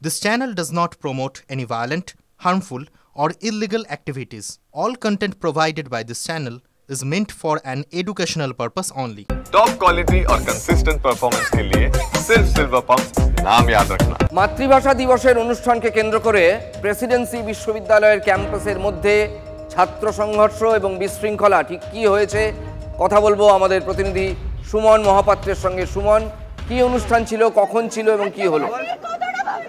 This channel does not promote any violent, harmful, or illegal activities. All content provided by this channel is meant for an educational purpose only. Top quality और consistent performance के लिए सिर्फ silver pump नाम याद रखना। মাতৃভাষা দিবসের অনুষ্ঠানকে কেন্দ্র করে প্রেসিডেন্সি বিশ্ববিদ্যালয়ের ক্যাম্পাসের মধ্যে ছাত্র সংঘর্ষ এবং বিশৃঙ্খলা ঠিক কি হয়েছে কথা বলবো আমাদের প্রতিনিধি সুমন মহাপাত্রের সঙ্গে। সুমন, কি অনুষ্ঠান ছিল, কখন ছিল এবং কি হলো?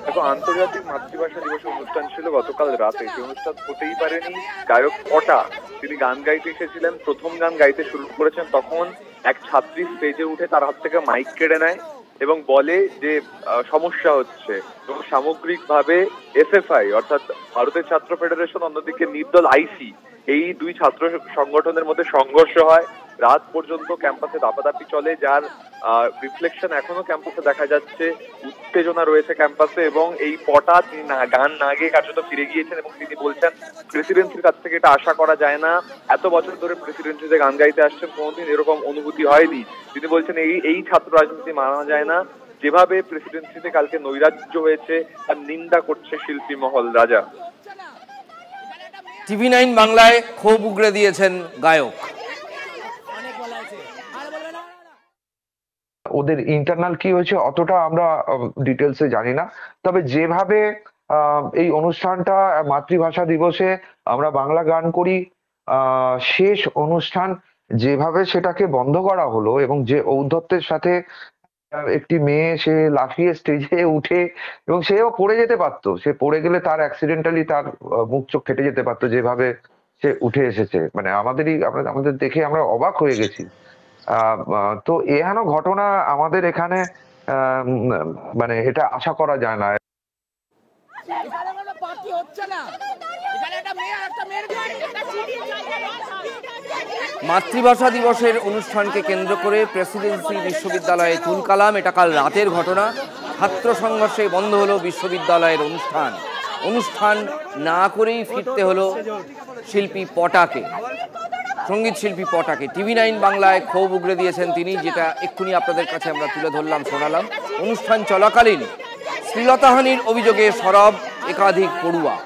দেখো, আন্তর্জাতিক মাতৃভাষা দিবসের অনুষ্ঠান ছিল গতকাল রাতে। যে অনুষ্ঠান হতেই পারেনি। গায়ক পটা তিনি গান গাইতে এসেছিলেন, প্রথম গান গাইতে শুরু করেছেন, তখন এক ছাত্রী স্টেজে উঠে তার হাত থেকে মাইক কেড়ে নেয় এবং বলে যে সমস্যা হচ্ছে। এবং সামগ্রিকভাবে এসএফআই অর্থাৎ ভারতের ছাত্র ফেডারেশন, অন্যদিকে নির্দল আইসি, এই দুই ছাত্র সংগঠনের মধ্যে সংঘর্ষ হয়। রাত পর্যন্ত ক্যাম্পাসে দাপাদাপি চলে, যার রিফ্লেকশন এখনো ক্যাম্পাসে দেখা যাচ্ছে। উত্তেজনা রয়েছে ক্যাম্পাসে এবং এই পটা তিনি গান না গিয়ে কার্যত ফিরে গিয়েছেন এবং তিনি বলছেন প্রেসিডেন্সির কাছ থেকে এটা আশা করা যায় না। এত বছর ধরে প্রেসিডেন্সিতে গান গাইতে আসছেন, কোনোদিন এরকম অনুভূতি হয়নি। তিনি বলছেন এই ছাত্র রাজনীতি মানা যায় না। যেভাবে প্রেসিডেন্সিতে কালকে নৈরাজ্য হয়েছে তার নিন্দা করছে শিল্পী মহল। রাজা, TV9 বাংলায় ক্ষোভ উগড়ে দিয়েছেন গায়ক। ওদের ইন্টারনাল কি হয়েছে অতটা আমরা ডিটেলসে জানি না, তবে যেভাবে এই অনুষ্ঠানটা মাতৃভাষা দিবসে আমরা বাংলা গান করি, শেষ অনুষ্ঠান যেভাবে সেটাকে বন্ধ করা হলো এবং যে ঔদ্ধত্যের সাথে একটি মেয়ে সে লাফিয়ে স্টেজে উঠে এবং সেও পড়ে যেতে পারতো, সে পড়ে গেলে তার অ্যাক্সিডেন্টালি তার মুখ চোখ কেটে যেতে পারতো, যেভাবে সে উঠে এসেছে মানে আমাদের দেখে আমরা অবাক হয়ে গেছি। তো এহেন ঘটনা আমাদের এখানে মানে এটা আশা করা যায় না। মাতৃভাষা দিবসের অনুষ্ঠানকে কেন্দ্র করে প্রেসিডেন্সি বিশ্ববিদ্যালয়ে তুলকালাম। এটা কাল রাতের ঘটনা। ছাত্র সংঘর্ষে বন্ধ হলো বিশ্ববিদ্যালয়ের অনুষ্ঠান না করেই ফিরতে হলো শিল্পী পটাকে, সঙ্গীত শিল্পী পটাকে। TV9 বাংলায় ক্ষোভ উগড়ে দিয়েছেন তিনি, যেটা এক্ষুনি আপনাদের কাছে আমরা তুলে ধরলাম, শোনালাম। অনুষ্ঠান চলাকালীন শ্লীলতাহানির অভিযোগে সরব একাধিক পড়ুয়া।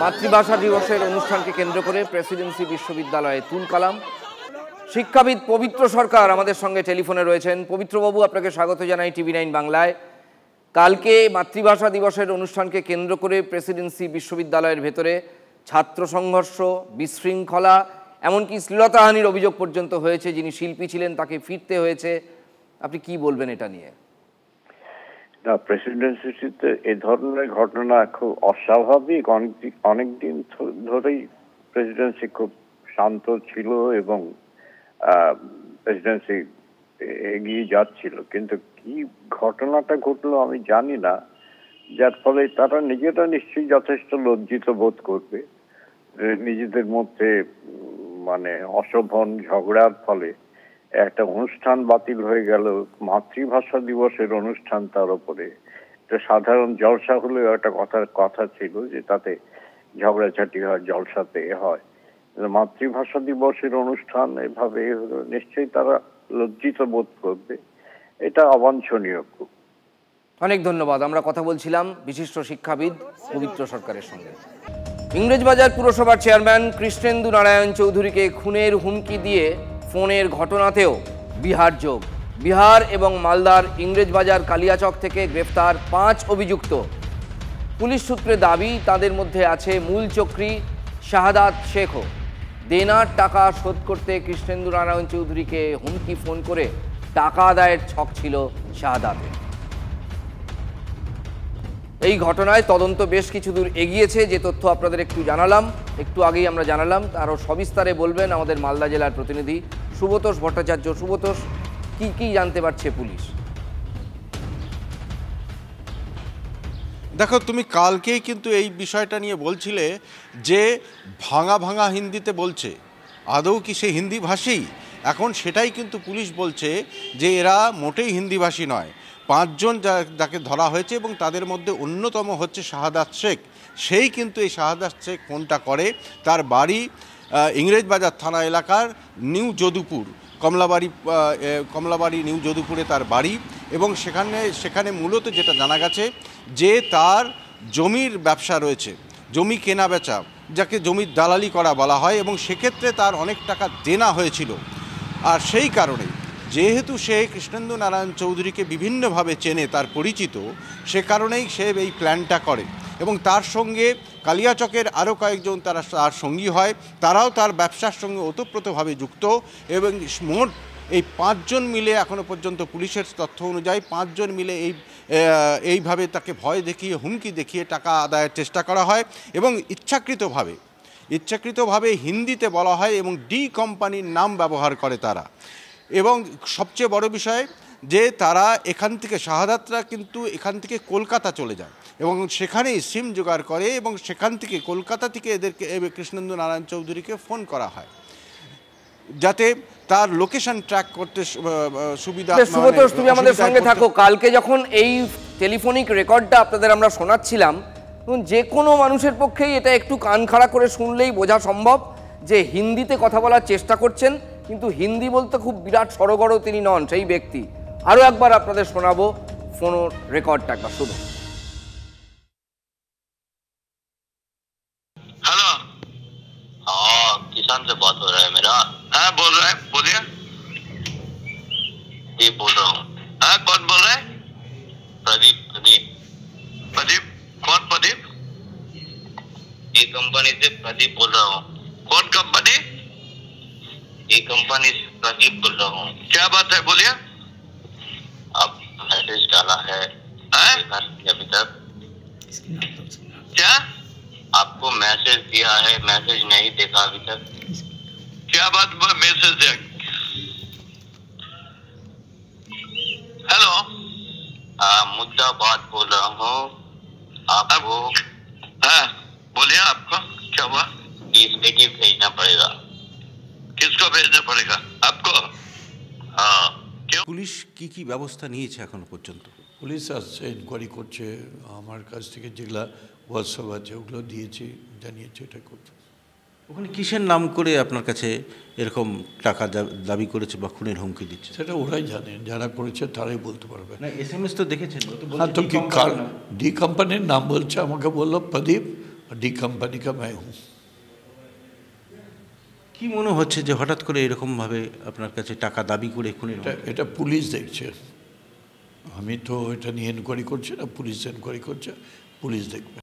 মাতৃভাষা দিবসের অনুষ্ঠানকে কেন্দ্র করে প্রেসিডেন্সি বিশ্ববিদ্যালয়ে তুলকালাম। শিক্ষাবিদ পবিত্র সরকার আমাদের সঙ্গে টেলিফোনে রয়েছেন। পবিত্রবাবু, আপনাকে স্বাগত জানাই TV9 বাংলায়। কালকে মাতৃভাষা দিবসের অনুষ্ঠানকে কেন্দ্র করে প্রেসিডেন্সি বিশ্ববিদ্যালয়ের ভেতরে ছাত্র সংঘর্ষ, বিশৃঙ্খলা, এমনকি শ্লীলতাহানির অভিযোগ পর্যন্ত হয়েছে। যিনি শিল্পী ছিলেন তাকে ফিরতে হয়েছে। আপনি কি বলবেন এটা নিয়ে? না, প্রেসিডেন্সিতে এ ধরনের ঘটনা খুব অস্বাভাবিক। অনেকদিন ধরেই প্রেসিডেন্সি খুব শান্ত ছিল এবং প্রেসিডেন্সি এগিয়ে যাচ্ছিল, কিন্তু কি ঘটনাটা ঘটলো আমি জানি না, যার ফলে তারা নিজেরা নিশ্চয়ই যথেষ্ট লজ্জিত বোধ করবে। নিজেদের মধ্যে মানে অশোভন ঝগড়ার ফলে একটা অনুষ্ঠান বাতিল হয়ে গেল, মাতৃভাষা দিবসের অনুষ্ঠান। তার উপরে একটা সাধারণ জলসা হলেও একটা কথা ছিল যে তাতে ঝগড়াঝাটি হয়, জলসাতে হয়। মাতৃভাষা দিবসের অনুষ্ঠান এভাবে নিশ্চয়ই তারা লজ্জিত বোধ করবে। এটা অবাঞ্ছনীয় খুব। অনেক ধন্যবাদ। আমরা কথা বলছিলাম বিশিষ্ট শিক্ষাবিদ পবিত্র সরকারের সঙ্গে। ইংরেজবাজার পুরসভার চেয়ারম্যান কৃষ্ণেন্দু নারায়ণ চৌধুরীকে খুনের হুমকি দিয়ে ফোনের ঘটনাতেও বিহার যোগ। বিহার এবং মালদার ইংরেজবাজার কালিয়াচক থেকে গ্রেফতার 5 অভিযুক্ত। পুলিশ সূত্রে দাবি তাদের মধ্যে আছে মূল চক্রী শাহাদাত শেখও। দেনার টাকা শোধ করতে কৃষ্ণেন্দু নারায়ণ চৌধুরীকে হুমকি ফোন করে টাকা আদায়ের ছক ছিল শাহাদাতের। এই ঘটনায় তদন্ত বেশ কিছু দূর এগিয়েছে, যে তথ্য আপনাদের একটু আগেই আমরা জানালাম। আরও সবিস্তারে বলবেন আমাদের মালদা জেলার প্রতিনিধি সুব্রতোষ ভট্টাচার্য। সুব্রতোষ, কি জানতে পারছে পুলিশ? দেখো, তুমি কালকেই কিন্তু এই বিষয়টা নিয়ে বলছিলে যে ভাঙা ভাঙা হিন্দিতে বলছে, আদৌ কি সে হিন্দিভাষী? এখন সেটাই কিন্তু পুলিশ বলছে যে এরা মোটেই হিন্দিভাষী নয়। 5 জন যাকে ধরা হয়েছে এবং তাদের মধ্যে অন্যতম হচ্ছে শাহাদাত শেখ। সেই কিন্তু এই শাহাদাত শেখ ফোনটা করে। তার বাড়ি ইংরেজবাজার থানা এলাকার নিউ যদুপুর, কমলাবাড়ি নিউ যদুপুরে তার বাড়ি। এবং সেখানে মূলত যেটা জানা গেছে যে তার জমির ব্যবসা রয়েছে, জমি কেনা বেচা, যাকে জমির দালালি করা বলা হয়, এবং সেক্ষেত্রে তার অনেক টাকা দেনা হয়েছিল। আর সেই কারণে যেহেতু সে কৃষ্ণেন্দু নারায়ণ চৌধুরীকে বিভিন্নভাবে চেনে, তার পরিচিত, সে কারণেই সে এই প্ল্যানটা করে। এবং তার সঙ্গে কালিয়াচকের আরও কয়েকজন তার সঙ্গী হয়, তারাও তার ব্যবসার সঙ্গে ওতপ্রোতভাবে যুক্ত। এবং মোট এই 5 জন মিলে এখনও পর্যন্ত পুলিশের তথ্য অনুযায়ী 5 জন মিলে এইভাবে তাকে ভয় দেখিয়ে, হুমকি দেখিয়ে টাকা আদায়ের চেষ্টা করা হয়। এবং ইচ্ছাকৃতভাবে হিন্দিতে বলা হয় এবং ডি কোম্পানির নাম ব্যবহার করে তারা। এবং সবচেয়ে বড় বিষয় যে তারা এখান থেকে, শাহাদাতরা কিন্তু এখান থেকে কলকাতা চলে যায় এবং সেখানেই সিম জোগাড় করে, এবং সেখান থেকে কলকাতা থেকে এদেরকে কৃষ্ণেন্দু নারায়ণ চৌধুরীকে ফোন করা হয় যাতে তার লোকেশন ট্র্যাক করতে সুবিধা। সুব্রতোষ, তুমি আমাদের সঙ্গে থাকো। কালকে যখন এই টেলিফোনিক রেকর্ডটা আপনাদের আমরা শোনাচ্ছিলাম, যে কোনো মানুষের পক্ষেই এটা একটু কান খাড়া করে শুনলেই বোঝা সম্ভব যে হিন্দিতে কথা বলার চেষ্টা করছেন, কিন্তু হিন্দি বলতে খুব বিরাট সড়গড় তিনি নন সেই ব্যক্তি। আরও একবার আপনাদের শোনাবো ফোন রেকর্ডটা, একবার শুনুন। हेलो, हाँ किसान से बात हो रहा है मेरा। हाँ बोल रहा है, बोलिए। जी बोल रहा हूँ। हाँ कौन बोल रहा है? प्रदीप। प्रदीप प्रदीप कौन प्रदीप? ये कंपनी से प्रदीप बोल रहा हूँ। कौन कंपनी? ये कंपनी से प्रदीप बोल रहा हूँ। क्या बात है, बोलिए। आप मैसेज डाला है अभी तक? क्या आपको मैसेज दिया है, मैसेज नहीं देखा अभी तक? क्या बात मैसेज दिया? हेलो, मुद्दा बात बोल रहा हूँ आपको। हाँ बोलिए, आपको क्या हुआ? इसमें भेजना पड़ेगा। किसको भेजना पड़ेगा? आपको? हाँ। পুলিশ কি ব্যবস্থা নিয়েছে এখনো পর্যন্ত? পুলিশ আসছে, ইনকোয়ারি করছে, আমার কাছ থেকে যেগুলা হোয়াটসঅ্যাপ আছে ওগুলো দিয়েছি, জানিয়েছি এটা করতে। ওখানে কিসের নাম করে আপনার কাছে এরকম টাকা দাবি করেছে বা খুনের হুমকি দিচ্ছে? সেটা ওরাই জানেন, যারা করেছে তারাই বলতে পারবে। না, SMS তো দেখেছেন। হ্যাঁ, তো কি ডি কোম্পানির নাম বলছে, আমাকে বললো প্রদীপ, ডি কোম্পানি কা मैं हूँ। কি মনে হচ্ছে যে হঠাৎ করে এরকমভাবে আপনার কাছে টাকা দাবি করে খুনের? এটা পুলিশ দেখছে, আমি তো এটা নিয়ে এনকোয়ারি করছি না, পুলিশ এনকোয়ারি করছে, পুলিশ দেখবে।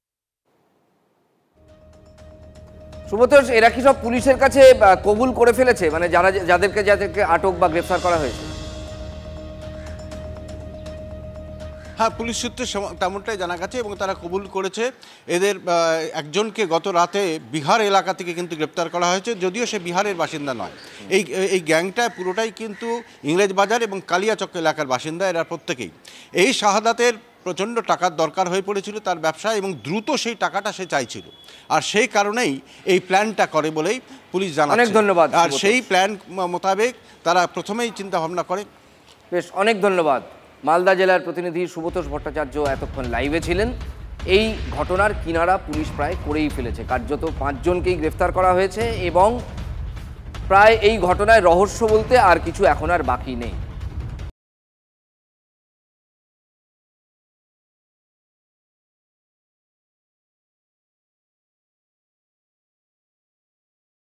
সুব্রতোষ, এরা কি সব পুলিশের কাছে কবুল করে ফেলেছে, মানে যাদেরকে আটক বা গ্রেফতার করা হয়েছে? হ্যাঁ, পুলিশ সূত্রে তেমনটাই জানা গেছে এবং তারা কবুল করেছে। এদের একজনকে গত রাতে বিহার এলাকা থেকে কিন্তু গ্রেপ্তার করা হয়েছে, যদিও সে বিহারের বাসিন্দা নয়। এই গ্যাংটা পুরোটাই কিন্তু ইংরেজ বাজার এবং কালিয়াচক এলাকার বাসিন্দা এরা প্রত্যেকেই। এই শাহাদাতের প্রচণ্ড টাকার দরকার হয়ে পড়েছিল তার ব্যবসায় এবং দ্রুত সেই টাকাটা সে চাইছিল, আর সেই কারণেই এই প্ল্যানটা করে বলেই পুলিশ জানাচ্ছে। অনেক ধন্যবাদ। আর সেই প্ল্যান মোতাবেক তারা প্রথমেই চিন্তা ভাবনা করে। বেশ, অনেক ধন্যবাদ। মালদা জেলার প্রতিনিধি সুব্রতোষ ভট্টাচার্য এতক্ষণ লাইভে ছিলেন। এই ঘটনার কিনারা পুলিশ প্রায় করেই ফেলেছে, কার্যত 5 জনকেই গ্রেফতার করা হয়েছে এবং প্রায় এই ঘটনায় রহস্য বলতে আর কিছু এখন আর বাকি নেই।